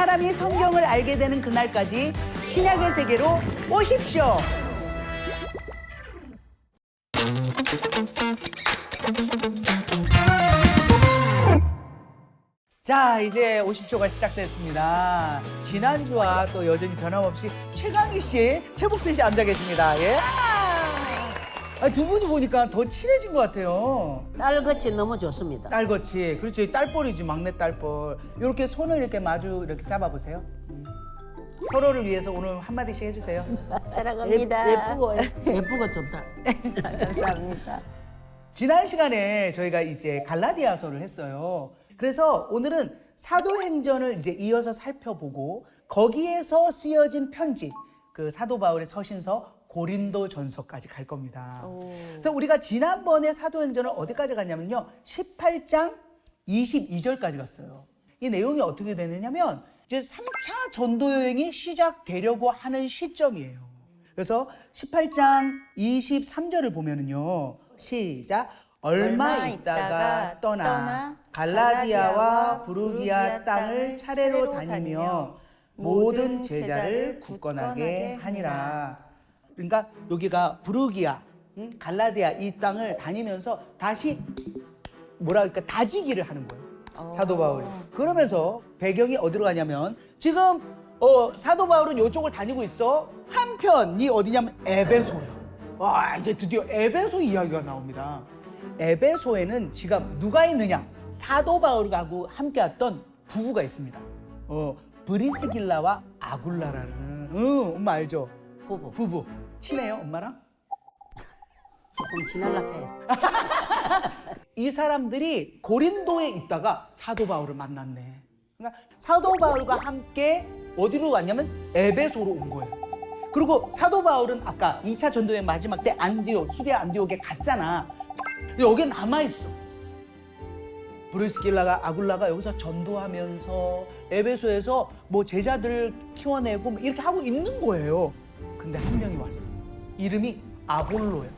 사람이 성경을 알게 되는 그날까지 신약의 세계로 오십시오. 자, 이제 50쇼가 시작됐습니다. 지난주와 또 여전히 변함없이 최강희 씨, 최복순 씨 앉아 계십니다. 예. 두 분이 보니까 더 친해진 것 같아요. 딸같이 너무 좋습니다. 딸같이. 그렇지, 딸뻘이지, 막내 딸뻘. 이렇게 손을 이렇게 마주 이렇게 잡아보세요. 서로를 위해서 오늘 한마디씩 해주세요. 사랑합니다. 예쁘고 좋다. 감사합니다. 지난 시간에 저희가 이제 갈라디아서를 했어요. 그래서 오늘은 사도행전을 이제 이어서 살펴보고 거기에서 쓰여진 편지, 그 사도 바울의 서신서 고린도전서까지 갈 겁니다. 그래서 우리가 지난번에 사도행전을 어디까지 갔냐면요, 18장 22절까지 갔어요. 이 내용이 어떻게 되느냐면 이제 3차 전도 여행이 시작되려고 하는 시점이에요. 그래서 18장 23절을 보면은요, 시작. 얼마 있다가 떠나 갈라디아와 부르기아 땅을 차례로 다니며 모든 제자를 굳건하게 하니라. 그러니까 여기가 부르기아, 갈라디아 이 땅을 다니면서 다시 뭐라 그럴까, 다지기를 하는 거예요. 사도 바울이. 그러면서 배경이 어디로 가냐면 지금 사도 바울은 이쪽을 다니고 있어. 한편이 어디냐면 에베소예요. 와, 이제 드디어 에베소 이야기가 나옵니다. 에베소에는 지금 누가 있느냐? 사도 바울하고 함께 왔던 부부가 있습니다. 브리스길라와 아굴라라는. 엄마 알죠? 부부. 친해요, 엄마랑? 조금 지날락해요. 이 사람들이 고린도에 있다가 사도 바울을 만났네. 그러니까 사도 바울과 함께 어디로 갔냐면 에베소로 온 거예요. 그리고 사도 바울은 아까 2차 전도여행 마지막 때 수리아 안디옥에 갔잖아. 여기 남아있어. 브리스길라가 아굴라가 여기서 전도하면서 에베소에서 뭐 제자들을 키워내고 뭐 이렇게 하고 있는 거예요. 근데 한 명이 왔어. 이름이 아볼로예요.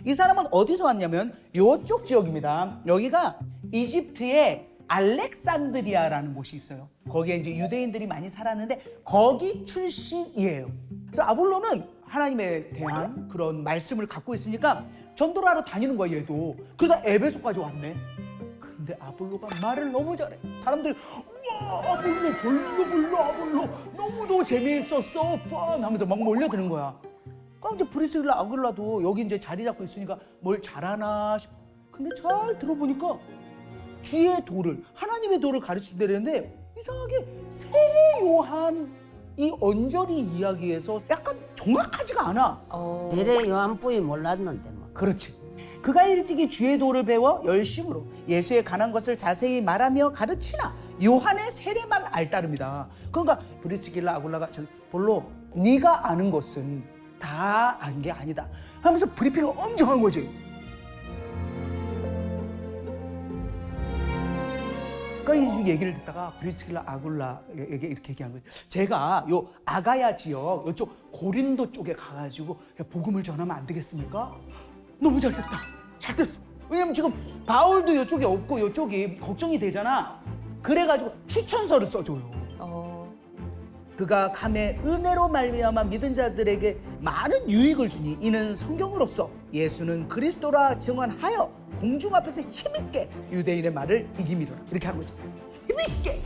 이 사람은 어디서 왔냐면 이쪽 지역입니다. 여기가 이집트의 알렉산드리아라는 곳이 있어요. 거기에 이제 유대인들이 많이 살았는데 거기 출신이에요. 그래서 아볼로는 하나님에 대한 그런 말씀을 갖고 있으니까 전도를 하러 다니는 거야, 얘도. 그러다 에베소까지 왔네. 근데 아볼로가 말을 너무 잘해. 사람들이 우와, 아볼로, 볼로 아볼로, 너무너무 재미있었어, 펀 하면서 막 몰려드는 거야. 그럼 이제 브리스길라 아굴라도 여기 이제 자리 잡고 있으니까 뭘 잘하나 싶어. 근데 잘 들어보니까 주의 도를, 하나님의 도를 가르친다는데 이상하게 세례 요한 이 언저리 이야기에서 약간 정확하지가 않아. 대래 요한뿌이 몰랐는데 뭐. 그렇지. 그가 일찍이 주의 도를 배워 열심으로 예수에 관한 것을 자세히 말하며 가르치나 요한의 세례만 알따릅니다. 그러니까 브리스길라 아굴라가 볼로, 네가 아는 것은 다 안 게 아니다 하면서 브리핑을 엄청 한 거지. 그러니까 이 얘기를 듣다가 브리스길라 아굴라에게 이렇게 얘기한 거예요. 제가 요 아가야 지역, 요쪽 고린도 쪽에 가가지고 복음을 전하면 안 되겠습니까? 너무 잘 됐다. 잘 됐어. 왜냐면 지금 바울도 이쪽에 없고 이쪽이 걱정이 되잖아. 그래가지고 추천서를 써줘요. 그가 감의 은혜로 말미암아 믿은 자들에게 많은 유익을 주니 이는 성경으로서 예수는 그리스도라 증언하여 공중 앞에서 힘있게 유대인의 말을 이기미로라. 이렇게 한 거죠. 힘있게.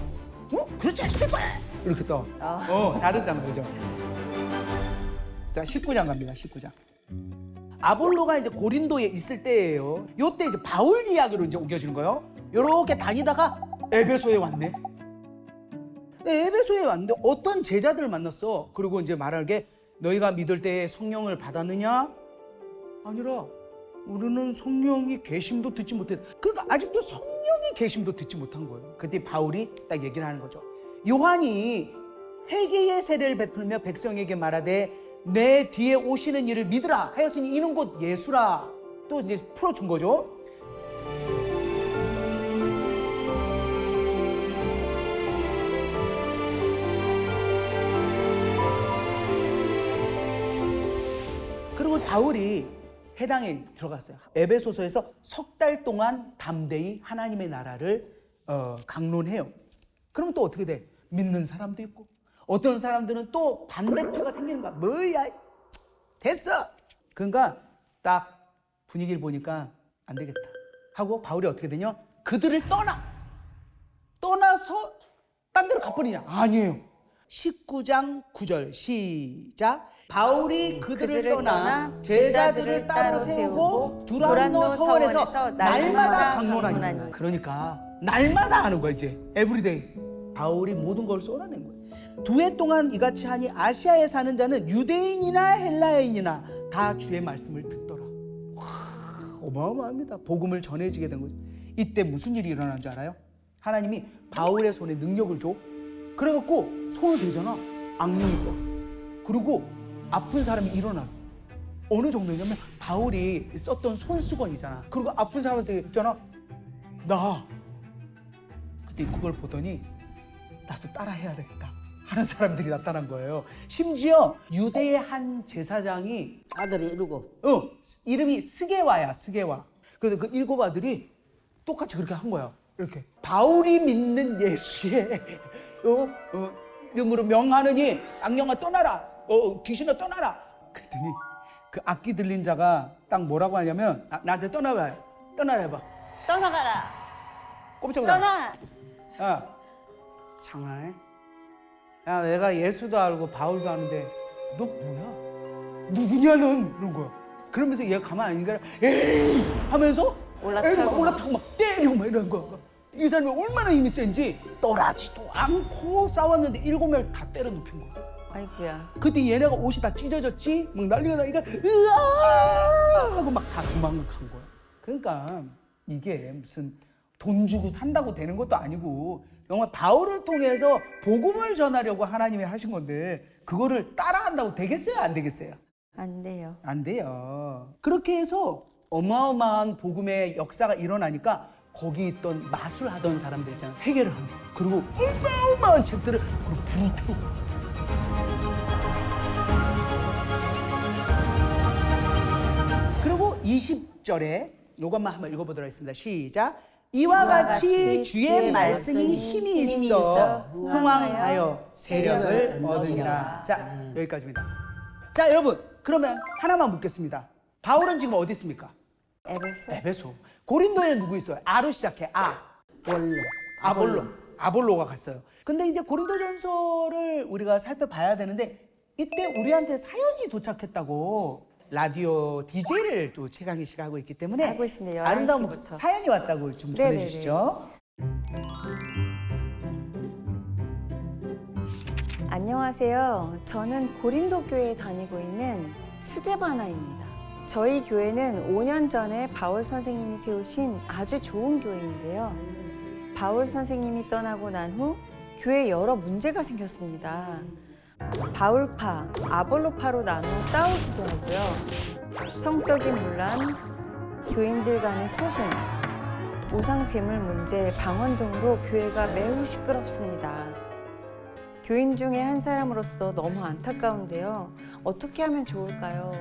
그렇지 않습니까? 이렇게 또. 다르잖아, 그죠? 자, 19장 갑니다. 19장. 아볼로가 이제 고린도에 있을 때예요. 요때 이제 바울 이야기로 이제 옮겨지는 거예요. 요렇게 다니다가 에베소에 왔네. 에베소에 왔는데 어떤 제자들을 만났어. 그리고 이제 말하게, 너희가 믿을 때 성령을 받았느냐? 아니라 우리는 성령이 계심도 듣지 못했. 그러니까 아직도 성령이 계심도 듣지 못한 거예요. 그때 바울이 딱 얘기를 하는 거죠. 요한이 회개의 세례를 베풀며 백성에게 말하되 내 뒤에 오시는 이를 믿으라 하였으니 이는 곧 예수라. 또 이제 풀어준 거죠. 그리고 바울이 해당에 들어갔어요. 에베소서에서 석 달 동안 담대히 하나님의 나라를 강론해요. 그러면 또 어떻게 돼? 믿는 사람도 있고 어떤 사람들은 또 반대파가 생기는 거야. 뭐야 됐어. 그러니까 딱 분위기를 보니까 안 되겠다 하고 바울이 어떻게 되냐? 그들을 떠나서 딴 데로 가버리냐? 아니에요. 19장 9절 시작. 바울이 그들을 떠나 제자들을 따로 세우고 두란노 서원에서 날마다 강론하니. 그러니까 날마다 하는 거야 이제. 에브리데이. 바울이 모든 걸 쏟아낸 거예요. 2해 동안 이같이 하니 아시아에 사는 자는 유대인이나 헬라인이나 다 주의 말씀을 듣더라. 와, 어마어마합니다. 복음을 전해지게 된 거죠. 이때 무슨 일이 일어난 줄 알아요? 하나님이 바울의 손에 능력을 줘. 그래갖고 손을 대잖아. 악령이 떠. 그리고 아픈 사람이 일어나. 어느 정도냐면 바울이 썼던 손수건이잖아. 그리고 아픈 사람한테 있잖아. 나. 그때 그걸 보더니 나도 따라해야 되겠다 하는 사람들이 나타난 거예요. 심지어 유대의 한 제사장이 아들이 이루고 이름이 스게와야. 스게와. 그래서 그 7 아들이 똑같이 그렇게 한 거야. 이렇게 바울이 믿는 예수의 이름으로 명하느니 악령아 떠나라. 귀신아 떠나라. 그랬더니 그 악기 들린 자가 딱 뭐라고 하냐면 나한테 떠나라 해봐. 떠나가라. 꼼짝 놀라. 떠나. 야 장난해? 야 내가 예수도 알고 바울도 아는데 너 뭐야? 누구냐 넌? 이런 거야. 그러면서 얘가 가만 안 있는 거야. 에이 하면서 올라타고 막 때리고 막 이런 거야. 이 사람이 얼마나 힘이 센지 떠나지도 않고 싸웠는데 7명 다 때려 눕힌 거야. 아이고야. 그때 얘네가 옷이 다 찢어졌지? 막 난리가 나니까 으아 하고 막 다 도망간 거야. 그러니까 이게 무슨 돈 주고 산다고 되는 것도 아니고 정말 바울을 통해서 복음을 전하려고 하나님이 하신 건데 그거를 따라한다고 되겠어요? 안 되겠어요? 안 돼요. 안 돼요. 그렇게 해서 어마어마한 복음의 역사가 일어나니까 거기 있던 마술하던 사람들 있잖아요. 회개를 합니다. 그리고 어마어마한 책들을 그리고 불을 태우고. 그리고 20절에 이것만 한번 읽어보도록 하겠습니다. 시작. 이와 같이 주의 말씀이 힘이 있어 흥왕하여 세력을 얻으니라. 자, 여기까지입니다. 자, 여러분 그러면 하나만 묻겠습니다. 바울은 지금 어디 있습니까? 에베소. 고린도에는 누구 있어요? 아로 시작해. 아볼로가 갔어요. 근데 이제 고린도전서를 우리가 살펴봐야 되는데 이때 우리한테 사연이 도착했다고 라디오 DJ를 또 최강희 씨가 하고 있기 때문에 알고 있습니다. 아름다운 11시부터. 사연이 왔다고 좀 네네네. 전해주시죠. 안녕하세요. 저는 고린도 교회에 다니고 있는 스데바나입니다. 저희 교회는 5년 전에 바울 선생님이 세우신 아주 좋은 교회인데요. 바울 선생님이 떠나고 난 후 교회에 여러 문제가 생겼습니다. 바울파, 아볼로파로 나눠 싸우기도 하고요. 성적인 문란, 교인들 간의 소송, 우상 제물 문제, 방언 등으로 교회가 매우 시끄럽습니다. 교인 중에 한 사람으로서 너무 안타까운데요. 어떻게 하면 좋을까요?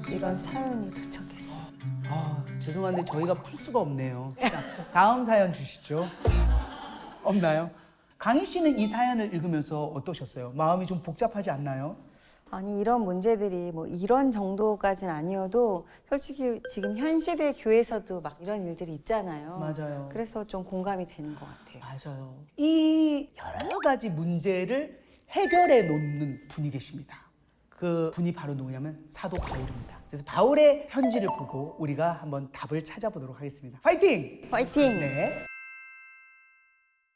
이런 사연이 도착했어요. 죄송한데 저희가 풀 수가 없네요. 자, 다음 사연 주시죠. 없나요? 강희 씨는 이 사연을 읽으면서 어떠셨어요? 마음이 좀 복잡하지 않나요? 아니 이런 문제들이 뭐 이런 정도까지는 아니어도 솔직히 지금 현 시대 교회에서도 막 이런 일들이 있잖아요. 맞아요. 그래서 좀 공감이 되는 것 같아요. 맞아요. 이 여러 가지 문제를 해결해 놓는 분이 계십니다. 그 분이 바로 누구냐면 사도 바울입니다. 그래서 바울의 편지를 보고 우리가 한번 답을 찾아보도록 하겠습니다. 파이팅! 화이팅! 네.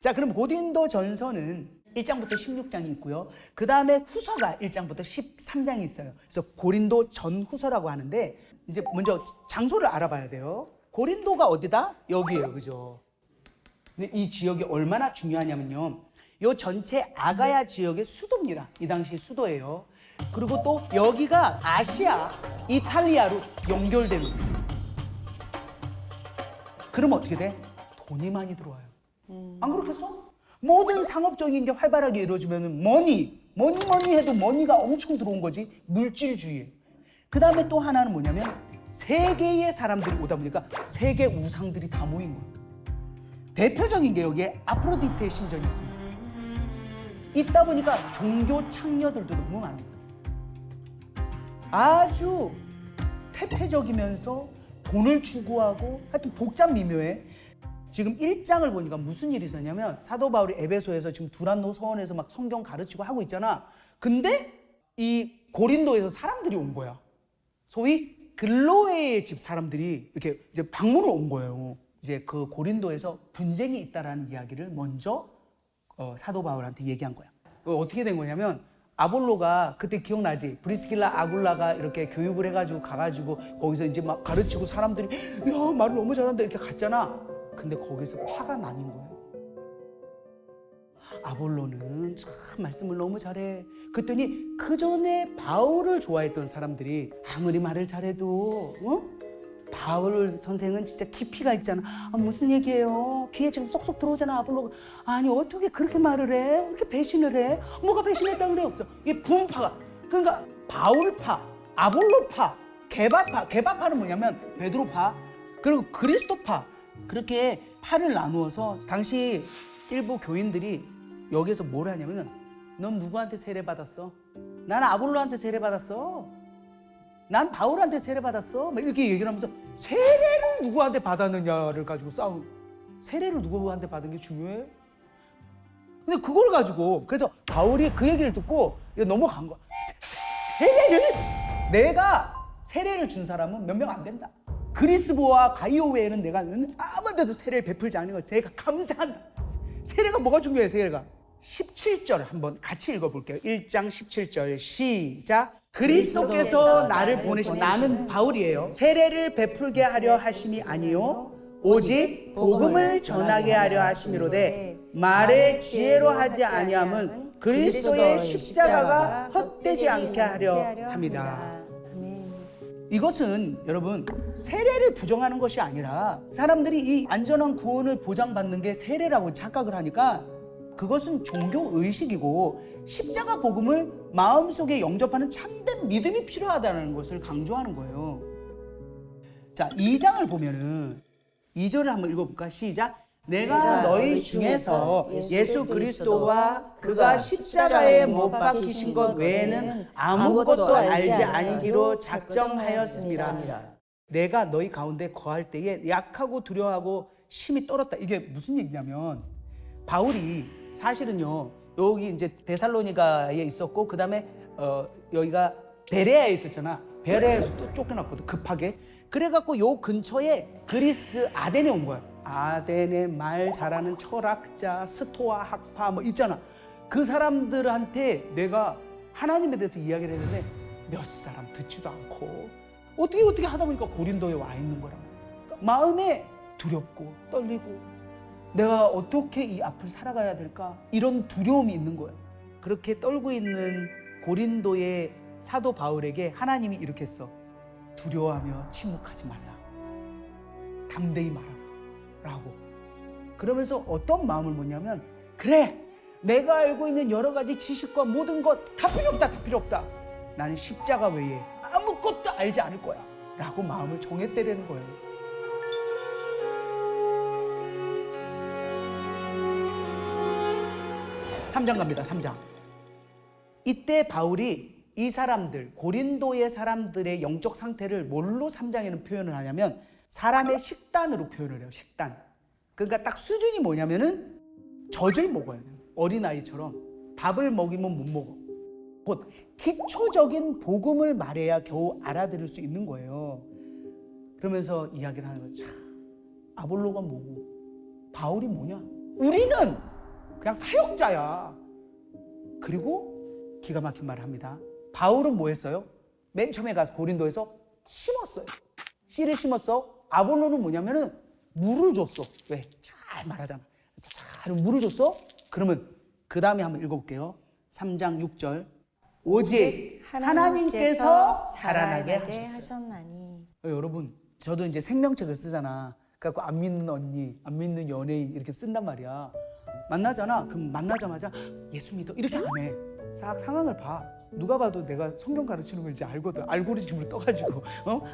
자, 그럼 고린도 전서는 1장부터 16장이 있고요. 그 다음에 후서가 1장부터 13장이 있어요. 그래서 고린도 전후서라고 하는데 이제 먼저 장소를 알아봐야 돼요. 고린도가 어디다? 여기예요. 그죠? 근데 이 지역이 얼마나 중요하냐면요. 이 전체 아가야 지역의 수도입니다. 이 당시 수도예요. 그리고 또 여기가 아시아, 이탈리아로 연결되는 거예요. 그럼 어떻게 돼? 돈이 많이 들어와요. 안 그렇겠어? 모든 상업적인 게 활발하게 이루어지면 머니 해도 머니가 엄청 들어온 거지. 물질주의. 그 다음에 또 하나는 뭐냐면 세계의 사람들이 오다 보니까 세계 우상들이 다 모인 거예요. 대표적인 게 여기에 아프로디테 신전이 있습니다. 있다 보니까 종교 창녀들도 너무 많은 거예요. 아주 퇴폐적이면서 돈을 추구하고 하여튼 복잡 미묘해. 지금 1장을 보니까 무슨 일이 있었냐면 사도 바울이 에베소에서 지금 두란노 서원에서 막 성경 가르치고 하고 있잖아. 근데 이 고린도에서 사람들이 온 거야. 소위 글로에의 집 사람들이 이렇게 이제 방문을 온 거예요. 이제 그 고린도에서 분쟁이 있다라는 이야기를 먼저 사도 바울한테 얘기한 거야. 어떻게 된 거냐면 아볼로가 그때 기억나지? 브리스길라 아굴라가 이렇게 교육을 해가지고 가가지고 거기서 이제 막 가르치고 사람들이 야 말을 너무 잘한다 이렇게 갔잖아. 근데 거기서 파가 나뉜 거예요. 아볼로는 참 말씀을 너무 잘해. 그랬더니 그 전에 바울을 좋아했던 사람들이 아무리 말을 잘해도 바울 선생은 진짜 깊이가 있잖아. 무슨 얘기예요? 귀에 지금 쏙쏙 들어오잖아. 아볼로가 아니 어떻게 그렇게 말을 해? 왜 이렇게 배신을 해? 뭐가 배신했다 그래? 없어. 이게 분파가 그러니까 바울파, 아볼로파, 게바파는 뭐냐면 베드로파 그리고 그리스도파 그렇게 파를 나누어서 당시 일부 교인들이 여기서 뭘 하냐면 넌 누구한테 세례받았어? 난 아볼로한테 세례받았어. 난 바울한테 세례받았어. 막 이렇게 얘기를 하면서 세례를 누구한테 받았느냐를 가지고 싸우는. 세례를 누구한테 받은 게 중요해? 근데 그걸 가지고 그래서 바울이 그 얘기를 듣고 넘어간 거야. 세례를? 내가 세례를 준 사람은 몇 명 안 된다. 그리스보와 가이오 외에는 내가 아무데도 세례를 베풀지 않는 걸 제가 감사한다. 세례가 뭐가 중요해? 세례가 17절 한번 같이 읽어볼게요. 1장 17절 시작. 그리스도께서 나를 보내신 나는 바울이에요. 세례를 베풀게 하려 하심이 아니요 오직 복음을 전하게 하려 하심이로되 말의 지혜로 하지 아니함은 그리스도의 십자가가 헛되지 않게 하려 합니다. 이것은 여러분 세례를 부정하는 것이 아니라 사람들이 이 안전한 구원을 보장받는 게 세례라고 착각을 하니까 그것은 종교 의식이고 십자가 복음을 마음속에 영접하는 참된 믿음이 필요하다는 것을 강조하는 거예요. 자, 2장을 보면은 2절을 한번 읽어볼까? 시작. 내가 너희 중에서 예수 그리스도와 그가 십자가에 못 박히신 것 외에는 아무것도 알지 아니기로 작정하였습니다. 내가 너희 가운데 거할 때에 약하고 두려워하고 심히 떨었다. 이게 무슨 얘기냐면 바울이 사실은요 여기 이제 데살로니가에 있었고 그 다음에 여기가 베레아에 있었잖아. 베레아에서 또 쫓겨났거든 급하게. 그래갖고 요 근처에 그리스 아덴에 온 거야. 아덴에 말 잘하는 철학자 스토아 학파 뭐 있잖아. 그 사람들한테 내가 하나님에 대해서 이야기를 했는데 몇 사람 듣지도 않고 어떻게 하다 보니까 고린도에 와 있는 거란 말이야. 마음에 두렵고 떨리고 내가 어떻게 이 앞을 살아가야 될까 이런 두려움이 있는 거야. 그렇게 떨고 있는 고린도의 사도 바울에게 하나님이 이렇게 했어. 두려워하며 침묵하지 말라. 담대히 말하라 라고. 그러면서 어떤 마음을 먹냐면 그래 내가 알고 있는 여러 가지 지식과 모든 것 다 필요 없다. 다 필요 없다. 나는 십자가 외에 아무것도 알지 않을 거야 라고 마음을 정했대라는 거예요. 삼장 갑니다. 3장. 이때 바울이 이 사람들 고린도의 사람들의 영적 상태를 뭘로 3장에는 표현을 하냐면 사람의 식단으로 표현을 해요. 식단. 그러니까 딱 수준이 뭐냐면은 젖을 먹어야 돼요. 어린아이처럼 밥을 먹이면 못 먹어. 곧 기초적인 복음을 말해야 겨우 알아들을 수 있는 거예요. 그러면서 이야기를 하는 거죠. 아볼로가 뭐고 바울이 뭐냐? 우리는 그냥 사역자야. 그리고 기가 막힌 말을 합니다. 바울은 뭐 했어요? 맨 처음에 가서 고린도에서 심었어요. 씨를 심었어. 아볼로는 뭐냐면은 물을 줬어. 왜? 잘 말하잖아. 그래서 잘 물을 줬어. 그러면 그 다음에 한번 읽어볼게요. 3장 6절. 오직 하나님께서 자라나게 하셨나니. 여러분 저도 이제 생명책을 쓰잖아. 그래갖고 안 믿는 언니, 안 믿는 연예인 이렇게 쓴단 말이야. 만나잖아. 그럼 만나자마자 예수 믿어 이렇게 안 해. 싹 상황을 봐. 누가 봐도 내가 성경 가르치는 걸 이제 알거든. 알고리즘으로 떠가지고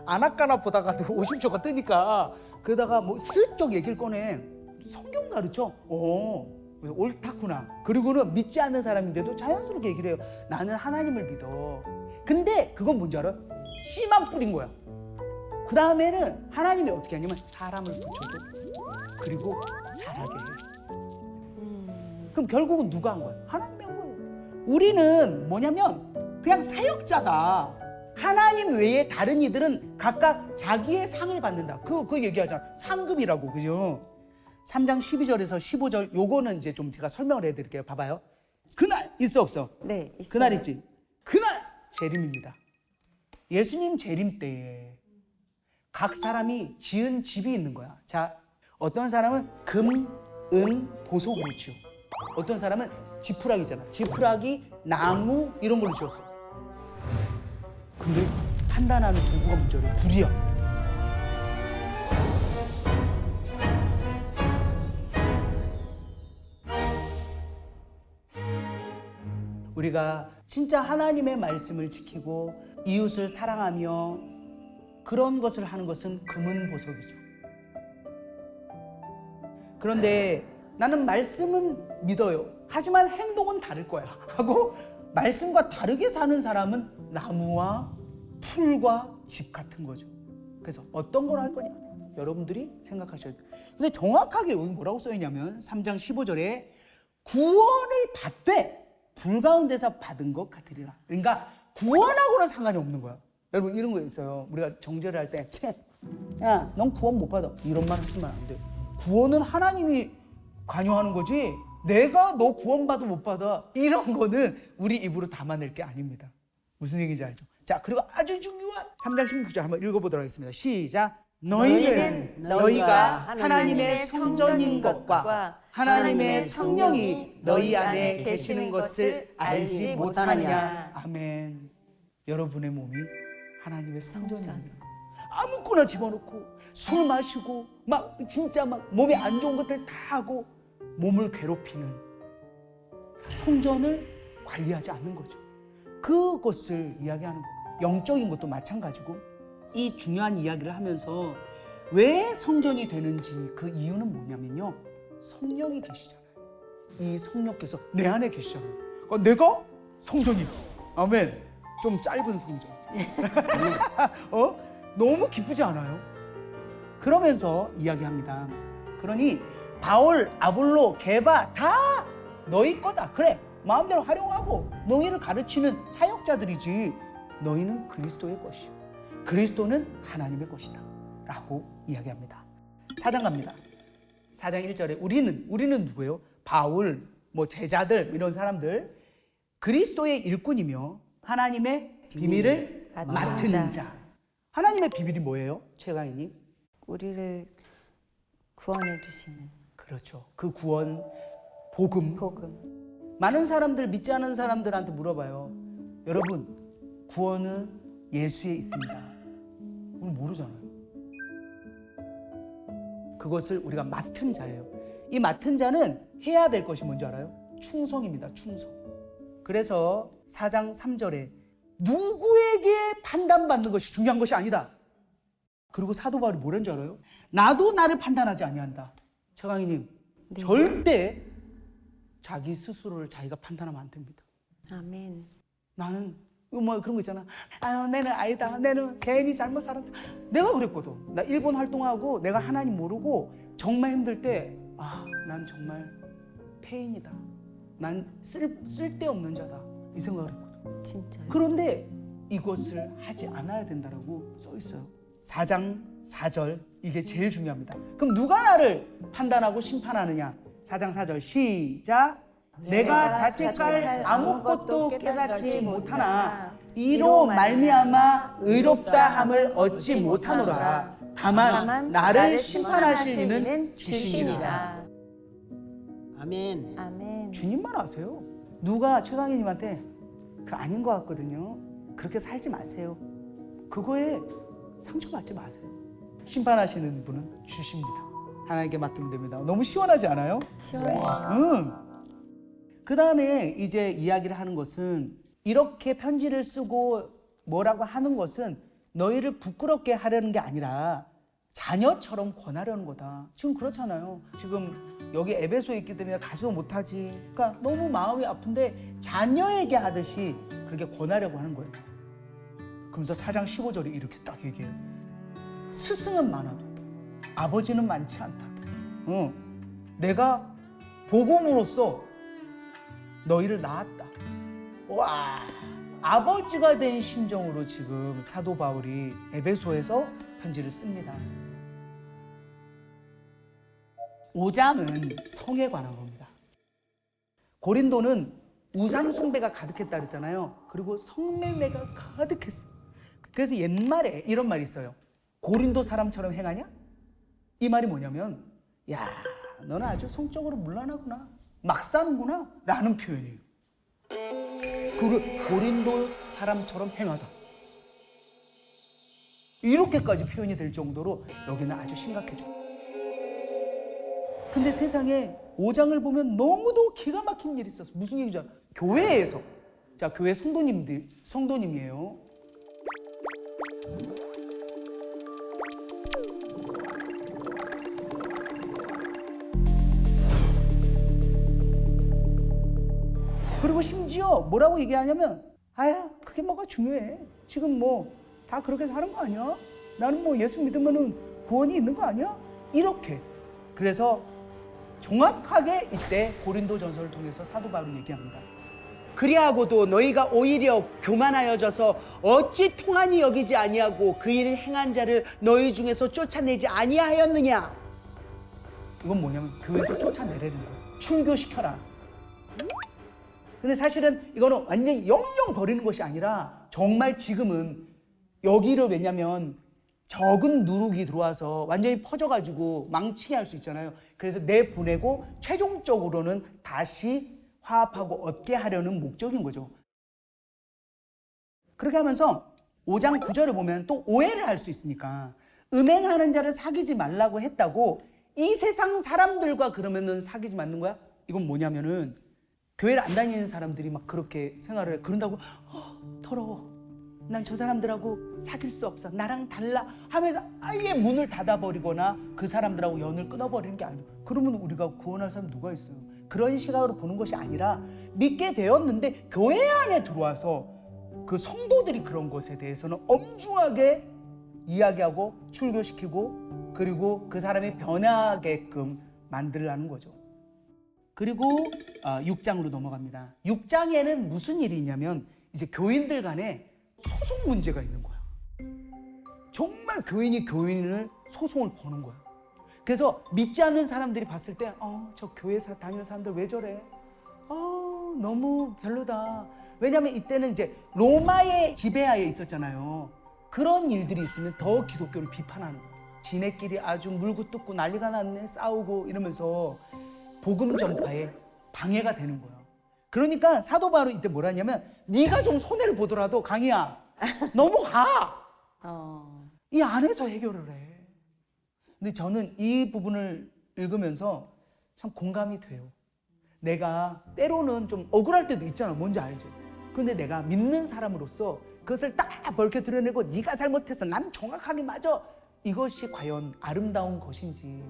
아나까나 보다가도 50초가 뜨니까 그러다가 뭐 슬쩍 얘기를 꺼내. 성경 가르쳐? 그래서 옳다구나. 그리고는 믿지 않는 사람인데도 자연스럽게 얘기를 해요. 나는 하나님을 믿어. 근데 그건 뭔지 알아요? 씨만 뿌린 거야. 그 다음에는 하나님이 어떻게 하냐면 사람을 붙여줘. 그리고 잘하게 해. 그럼 결국은 누가 한 거야? 하나님이 한 거예요. 우리는 뭐냐면 그냥 사역자다. 하나님 외에 다른 이들은 각각 자기의 상을 받는다. 그 얘기하잖아. 상급이라고, 그죠? 3장 12절에서 15절 요거는 이제 좀 제가 설명을 해드릴게요. 봐봐요. 그날 있어 없어? 네, 있어요. 그날 있지. 그날 재림입니다. 예수님 재림 때에 각 사람이 지은 집이 있는 거야. 자, 어떤 사람은 금, 은, 보석으로 지어. 어떤 사람은 지푸라기잖아. 지푸라기, 나무 이런 걸로 지었어. 근데 판단하는 도구가 문제래. 불이야. 우리가 진짜 하나님의 말씀을 지키고 이웃을 사랑하며 그런 것을 하는 것은 금은 보석이죠. 그런데 나는 말씀은 믿어요. 하지만 행동은 다를 거야. 하고 말씀과 다르게 사는 사람은 나무와 풀과 집 같은 거죠. 그래서 어떤 걸 할 거냐? 여러분들이 생각하셔야 돼요. 근데 정확하게 여기 뭐라고 써있냐면 3장 15절에 구원을 받되 불 가운데서 받은 것 같으리라. 그러니까 구원하고는 상관이 없는 거야. 여러분 이런 거 있어요. 우리가 정죄를 할 때 야, 넌 구원 못 받아. 이런 말 하시면 안 돼. 구원은 하나님이 관여하는 거지 내가 너 구원받아 못 받아 이런 거는 우리 입으로 담아낼 게 아닙니다. 무슨 얘기인지 알죠? 자, 그리고 아주 중요한 3장 16절 한번 읽어보도록 하겠습니다. 시작. 너희는 너희가 하나님의 성전인 것과 하나님의 성령이 너희 안에 계시는 것을 알지 못하느냐. 아멘. 여러분의 몸이 하나님의 성전입니다. 아무거나 집어넣고 술 마시고 막 진짜 막 몸에 안 좋은 것들 다 하고 몸을 괴롭히는 성전을 관리하지 않는 거죠. 그것을 이야기하는 거예요. 영적인 것도 마찬가지고 이 중요한 이야기를 하면서 왜 성전이 되는지 그 이유는 뭐냐면요. 성령이 계시잖아요. 이 성령께서 내 안에 계시잖아요. 그러니까 내가 성전이야. 아멘. 좀 짧은 성전. 너무 기쁘지 않아요? 그러면서 이야기합니다. 그러니 바울, 아볼로, 게바 다 너희 거다. 그래, 마음대로 활용하고 너희를 가르치는 사역자들이지 너희는 그리스도의 것이요 그리스도는 하나님의 것이다 라고 이야기합니다. 4장 갑니다. 4장 1절에 우리는 누구예요? 바울, 뭐 제자들 이런 사람들 그리스도의 일꾼이며 하나님의 비밀을 맡은 자. 하나님의 비밀이 뭐예요? 최강희님? 우리를 구원해 주시는 그렇죠. 그 구원, 복음. 많은 사람들, 믿지 않은 사람들한테 물어봐요. 여러분, 구원은 예수에 있습니다. 우리 모르잖아요. 그것을 우리가 맡은 자예요. 이 맡은 자는 해야 될 것이 뭔지 알아요? 충성입니다. 충성. 그래서 4장 3절에 누구에게 판단받는 것이 중요한 것이 아니다. 그리고 사도 바울이 뭐라는 줄 알아요? 나도 나를 판단하지 아니한다. 최강희님, 네. 절대 자기 스스로를 자기가 판단하면 안 됩니다. 아멘. 나는 뭐 그런 거 있잖아. 아유, 내는 아니다. 내는 괜히 잘못 살았다. 내가 그랬거든. 나 일본 활동하고 내가 하나님 모르고 정말 힘들 때 난 정말 폐인이다. 난 쓸데없는 자다. 이 생각을 했거든. 진짜요? 그런데 이것을 하지 않아야 된다라고 써 있어요. 4장 4절 이게 제일 중요합니다. 그럼 누가 나를 판단하고 심판하느냐? 4장 4절 시작. 내가 자책할 아무것도 깨닫지 못하나 이로 말미암아 의롭다함을 얻지 못하노라. 다만 나를 심판하실 이는 주시니라. 아멘. 아멘. 주님만 아세요. 누가 최강희님한테 그 아닌 것 같거든요. 그렇게 살지 마세요. 그거에 상처받지 마세요. 심판하시는 분은 주십니다. 하나님께 맡기면 됩니다. 너무 시원하지 않아요? 시원해요. 그 다음에 이제 이야기를 하는 것은 이렇게 편지를 쓰고 뭐라고 하는 것은 너희를 부끄럽게 하려는 게 아니라 자녀처럼 권하려는 거다. 지금 그렇잖아요. 지금 여기 에베소에 있기 때문에 가지도 못하지. 그러니까 너무 마음이 아픈데 자녀에게 하듯이 그렇게 권하려고 하는 거예요. 그러면서 4장 15절이 이렇게 딱 얘기해요. 스승은 많아도 아버지는 많지 않다. 내가 복음으로써 너희를 낳았다. 와, 아버지가 된 심정으로 지금 사도 바울이 에베소에서 편지를 씁니다. 5장은 성에 관한 겁니다. 고린도는 우상 숭배가 가득했다 그랬잖아요. 그리고 성매매가 가득했어요. 그래서 옛말에 이런 말이 있어요. 고린도 사람처럼 행하냐? 이 말이 뭐냐면, 야, 너는 아주 성적으로 문란하구나, 막 사는구나 라는 표현이에요. 고린도 사람처럼 행하다, 이렇게까지 표현이 될 정도로 여기는 아주 심각해져. 근데 세상에 5장을 보면 너무도 기가 막힌 일이 있었어. 무슨 얘기죠? 교회에서, 자, 교회 성도님이에요. 그리고 심지어 뭐라고 얘기하냐면, 아야, 그게 뭐가 중요해. 지금 뭐 다 그렇게 사는 거 아니야? 나는 뭐 예수 믿으면은 구원이 있는 거 아니야? 이렇게. 그래서 정확하게 이때 고린도 전서를 통해서 사도 바울이 얘기합니다. 그리하고도 너희가 오히려 교만하여져서 어찌 통하니 여기지 아니하고 그 일을 행한 자를 너희 중에서 쫓아내지 아니하였느냐. 이건 뭐냐면 교회에서 쫓아내라는 거예요. 출교시켜라. 근데 사실은 이거는 완전히 영영 버리는 것이 아니라 정말 지금은 여기를, 왜냐면 적은 누룩이 들어와서 완전히 퍼져가지고 망치게 할 수 있잖아요. 그래서 내보내고 최종적으로는 다시 화합하고 얻게 하려는 목적인 거죠. 그렇게 하면서 5장 9절에 보면 또 오해를 할 수 있으니까, 음행하는 자를 사귀지 말라고 했다고 이 세상 사람들과 그러면은 사귀지 않는 거야? 이건 뭐냐면은 교회를 안 다니는 사람들이 막 그렇게 생활을 해. 그런다고 더러워, 난 저 사람들하고 사귈 수 없어, 나랑 달라 하면서 아예 문을 닫아버리거나 그 사람들하고 연을 끊어버리는 게 아니고, 그러면 우리가 구원할 사람 누가 있어요? 그런 시각으로 보는 것이 아니라 믿게 되었는데 교회 안에 들어와서 그 성도들이 그런 것에 대해서는 엄중하게 이야기하고 출교시키고, 그리고 그 사람이 변하게끔 만들라는 거죠. 그리고 6장으로 넘어갑니다. 6장에는 무슨 일이 있냐면 이제 교인들 간에 소송 문제가 있는 거야. 정말 교인이 교인을 소송을 거는 거야. 그래서 믿지 않는 사람들이 봤을 때 저 교회 다니는 사람들 왜 저래? 너무 별로다. 왜냐하면 이때는 이제 로마의 지배하에 있었잖아요. 그런 일들이 있으면 더 기독교를 비판하는 거야. 지네끼리 아주 물고 뜯고 난리가 났네, 싸우고 이러면서 복음 전파에 방해가 되는 거야. 그러니까 사도 바울이 이때 뭐라 했냐면, 네가 좀 손해를 보더라도 강희야, 넘어가. 이 안에서 해결을 해. 근데 저는 이 부분을 읽으면서 참 공감이 돼요. 내가 때로는 좀 억울할 때도 있잖아. 뭔지 알지? 근데 내가 믿는 사람으로서 그것을 딱 벌켜 드러내고 네가 잘못했어, 난 정확하게 맞아, 이것이 과연 아름다운 것인지,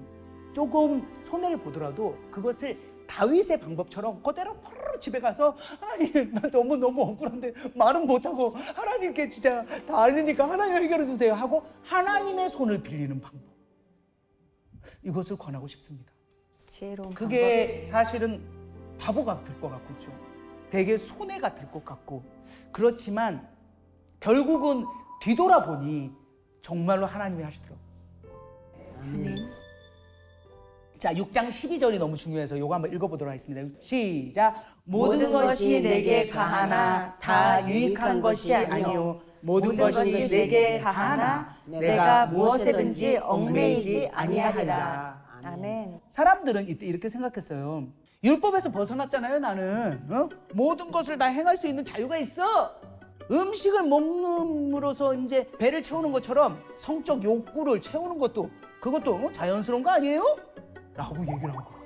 조금 손해를 보더라도 그것을 다윗의 방법처럼 그대로 푸르르 집에 가서, 하나님, 나 너무 억울한데 말은 못하고 하나님께 진짜 다 알리니까 하나님 해결해 주세요 하고 하나님의 손을 빌리는 방법, 이것을 권하고 싶습니다. 지혜로운 그게 방법이에요. 사실은 바보 같을 것 같고 좀 되게 손해 같을 것 같고, 그렇지만 결국은 뒤돌아보니 정말로 하나님이 하시더라고요. 아멘. 자, 6장 12절이 너무 중요해서 이거 한번 읽어보도록 하겠습니다. 시작. 모든 것이 내게 가하나 다 유익한 것이 아니요 모든 것이 내게 가하나 내가 무엇에든지 얽매이지 아니하리라. 아멘. 사람들은 이때 이렇게 생각했어요. 율법에서 벗어났잖아요, 나는. 모든 것을 다 행할 수 있는 자유가 있어. 음식을 먹음으로써 이제 배를 채우는 것처럼 성적 욕구를 채우는 것도, 그것도 자연스러운 거 아니에요? 라고 얘기를 한 거예요.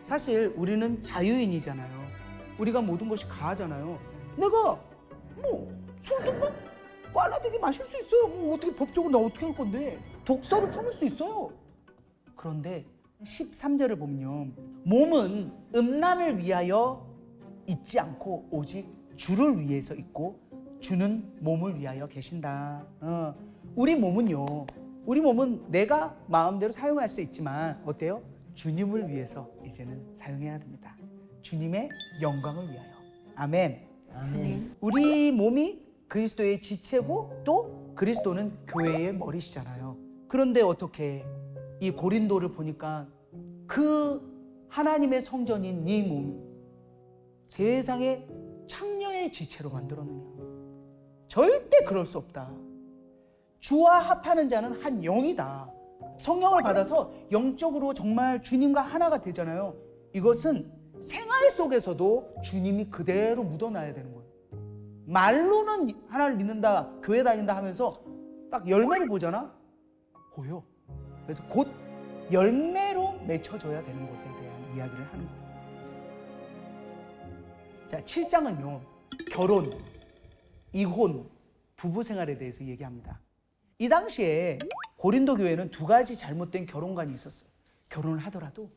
사실 우리는 자유인이잖아요. 우리가 모든 것이 가하잖아요. 내가 뭐 술도 막 꽈라되게 마실 수 있어요. 뭐 어떻게 법적으로 나 어떻게 할 건데? 독소를 품을 수 있어요. 그런데 13절을 보면요. 몸은 음란을 위하여 있지 않고 오직 주를 위해서 있고 주는 몸을 위하여 계신다. 우리 몸은 내가 마음대로 사용할 수 있지만 어때요? 주님을 위해서 이제는 사용해야 됩니다. 주님의 영광을 위하여. 아멘. 우리 몸이 그리스도의 지체고 또 그리스도는 교회의 머리시잖아요. 그런데 어떻게 이 고린도를 보니까 그 하나님의 성전인 네 몸이 세상의 창녀의 지체로 만들었느냐? 절대 그럴 수 없다. 주와 합하는 자는 한 영이다. 성령을 받아서 영적으로 정말 주님과 하나가 되잖아요. 이것은 생활 속에서도 주님이 그대로 묻어나야 되는 거예요. 말로는 하나를 믿는다, 교회 다닌다 하면서 딱 열매를 보잖아? 보여. 그래서 곧 열매로 맺혀져야 되는 것에 대한 이야기를 하는 거예요. 자, 7장은요. 결혼, 이혼, 부부 생활에 대해서 얘기합니다. 이 당시에 고린도 교회는 두 가지 잘못된 결혼관이 있었어요. 결혼을 하더라도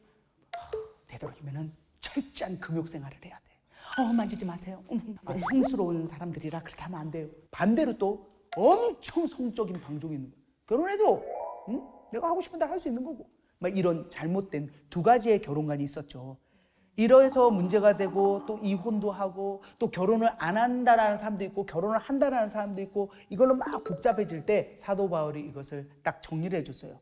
되도록이면 철저한 금욕 생활을 해야 돼. 만지지 마세요. 성스러운 사람들이라 그렇게 하면 안 돼요. 반대로 또 엄청 성적인 방종이 있는 거예요. 결혼해도 내가 하고 싶은 대로 할 수 있는 거고. 막 이런 잘못된 두 가지의 결혼관이 있었죠. 이러해서 문제가 되고 또 이혼도 하고 또 결혼을 안 한다라는 사람도 있고 결혼을 한다라는 사람도 있고 이걸로 막 복잡해질 때 사도 바울이 이것을 딱 정리를 해줬어요.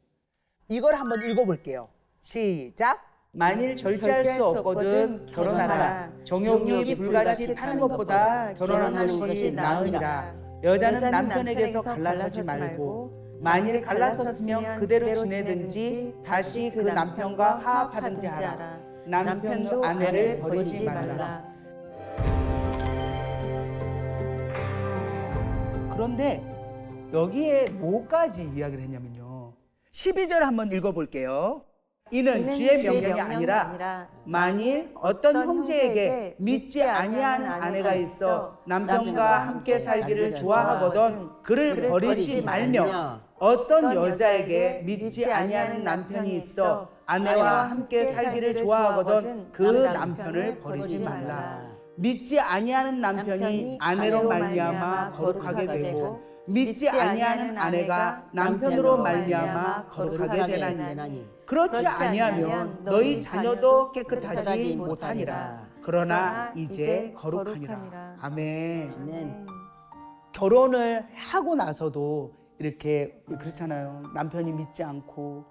이걸 한번 읽어볼게요. 시작. 만일 절제할 수 없거든 결혼하라. 정욕이 불같이 타는 것보다 결혼하는 것이 나으니라. 여자는 남편에게서 갈라서지 말고 만일 갈라섰으면 그대로 지내든지 다시 그 남편과 화합하든지 하라. 남편도 아내를 버리지 말라. 그런데 여기에 뭐까지 이야기를 했냐면요. 12절 한번 읽어볼게요. 이는 주의 명령이 아니라 만일 어떤 형제에게 믿지 아니하는 아내가 있어 남편과 함께 살기를 좋아하거든 그를 버리지 말며 어떤 여자에게 믿지 아니하는 남편이 있어 아내와 함께 살기를 좋아하거든 그 남편을 버리지 말라. 믿지 아니하는 남편이 아내로 말미암아 거룩하게 되고 믿지 아니하는 아내가 남편으로 말미암아 거룩하게 되나니 그렇지 아니하면 너희 자녀도 깨끗하지 못하니라. 그러나 이제 거룩하니라. 아멘. 결혼을 하고 나서도 이렇게 그렇잖아요. 남편이 믿지 않고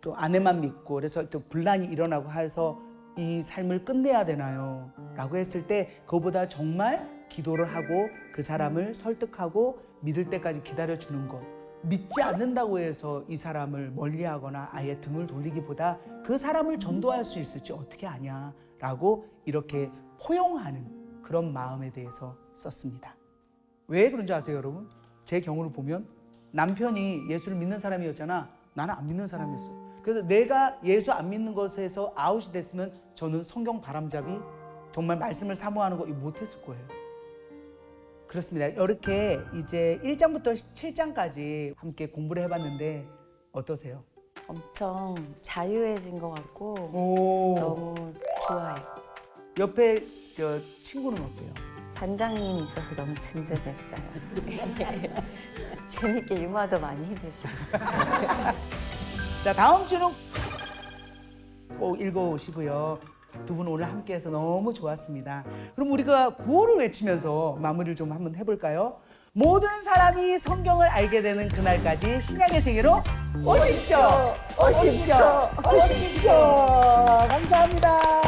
또 아내만 믿고 그래서 또 분란이 일어나고 해서 이 삶을 끝내야 되나요? 라고 했을 때 그거보다 정말 기도를 하고 그 사람을 설득하고 믿을 때까지 기다려주는 것. 믿지 않는다고 해서 이 사람을 멀리하거나 아예 등을 돌리기보다 그 사람을 전도할 수 있을지 어떻게 아냐라고 이렇게 포용하는 그런 마음에 대해서 썼습니다. 왜 그런지 아세요, 여러분? 제 경우를 보면 남편이 예수를 믿는 사람이었잖아. 나는 안 믿는 사람이었어. 그래서 내가 예수 안 믿는 것에서 아웃이 됐으면 저는 성경 바람잡이 정말 말씀을 사모하는 거 못했을 거예요. 그렇습니다. 이렇게 이제 1장부터 7장까지 함께 공부를 해봤는데 어떠세요? 엄청 자유해진 것 같고 너무 좋아요. 옆에 저 친구는 어때요? 단장님이 있어서 너무 든든했어요. 재밌게 유머도 많이 해주시고. 자, 다음 주는 꼭 읽어오시고요. 두 분 오늘 함께해서 너무 좋았습니다. 그럼 우리가 구호를 외치면서 마무리를 좀 한번 해볼까요? 모든 사람이 성경을 알게 되는 그날까지 신약의 세계로 오십시오. 오십시오. 오십시오. 감사합니다.